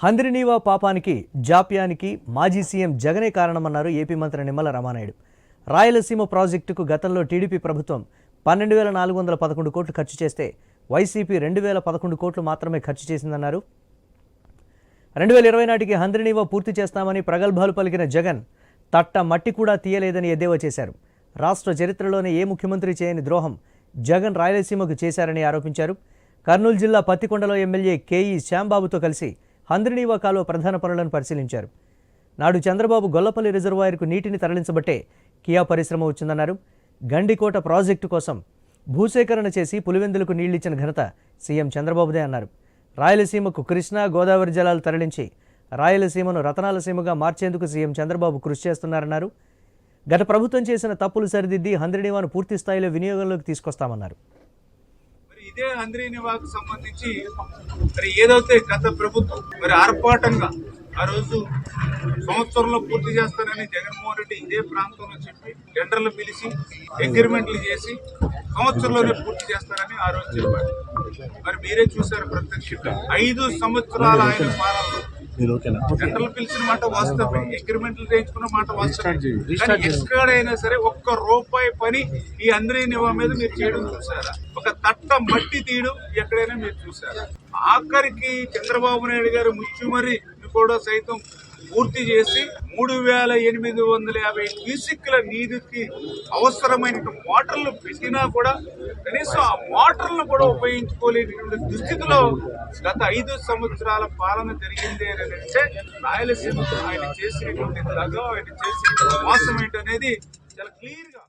హంద్రినీవా పాపానికి జాప్యానికి మాజీ సీఎం జగనే కారణమన్నారు ఏపీ మంత్రి నిమ్మల రామానాయుడు. రాయలసీమ ప్రాజెక్టుకు గతంలో టీడీపీ ప్రభుత్వం 12,411 కోట్లు ఖర్చు చేస్తే వైసీపీ 2,011 కోట్లు మాత్రమే ఖర్చు చేసిందన్నారు. 2020 నాటికి హంద్రినీవా పూర్తి చేస్తామని ప్రగల్భాలు పలికిన జగన్ తట్ట మట్టి కూడా తీయలేదని ఎద్దేవా చేశారు. రాష్ట్ర చరిత్రలోనే ఏ ముఖ్యమంత్రి చేయని ద్రోహం జగన్ రాయలసీమకు చేశారని ఆరోపించారు. కర్నూలు జిల్లా పత్తికొండలో ఎమ్మెల్యే కేఈ శ్యాంబాబుతో కలిసి హంద్రినీవా కాలువ ప్రధాన పనులను పరిశీలించారు. నాడు చంద్రబాబు గొల్లపల్లి రిజర్వాయర్కు నీటిని తరలించబట్టే కియా పరిశ్రమ వచ్చిందన్నారు. గండికోట ప్రాజెక్టు కోసం భూసేకరణ చేసి పులివెందులకు నీళ్లిచ్చిన ఘనత సీఎం చంద్రబాబుదే అన్నారు. రాయలసీమకు కృష్ణా గోదావరి జలాలు తరలించి రాయలసీమను రతనాలసీమగా మార్చేందుకు సీఎం చంద్రబాబు కృషి చేస్తున్నారన్నారు. గత ప్రభుత్వం చేసిన తప్పులు సరిదిద్ది హంద్రినీవాను పూర్తి స్థాయిలో వినియోగంలోకి తీసుకొస్తామన్నారు. ఇదే హంద్రినీవాకు సంబంధించి మరి ఏదైతే గత ప్రభుత్వం మరి ఆర్పాటంగా ఆ రోజు సంవత్సరంలో పూర్తి చేస్తానని జగన్మోహన్ రెడ్డి ఇదే ప్రాంతంలో చెప్పి టెండర్లు పిలిచి అగ్రిమెంట్లు చేసి సంవత్సరంలోనే పూర్తి చేస్తారని ఆ రోజు చెప్పారు. మరి మీరే చూశారు ప్రత్యక్షంగా 5 సంవత్సరాల ఆయన పాలనలో టెండర్లు పిలిచిన మాట వాస్తవమే, అగ్రిమెంట్లు చేయించుకున్న మాట వాస్తవమే. కానీ ఎక్కడైనా సరే ఒక్క రూపాయి పని ఈ హంద్రినీవా మీద మీరు చేయడం చూసారా? ఒక తట్ట మట్టి తీయడం ఎక్కడైనా మీరు చూసారా? ఆఖరికి చంద్రబాబు నాయుడు గారు ముచ్చుమరి కూడా సైతం పూర్తి చేసి 3,850 క్యూసెక్కుల నీటికి అవసరమైన మోటార్లు పెట్టినా కూడా కనీసం ఆ మోటార్లను కూడా ఉపయోగించుకోలేనటువంటి దుస్థితిలో గత 5 సంవత్సరాల పాలన జరిగింది అని అంటే రాయలసీమకు ఆయన చేసినటువంటి దగ, ఆయన చేసినటువంటి మోసం ఏంటనేది చాలా క్లియర్గా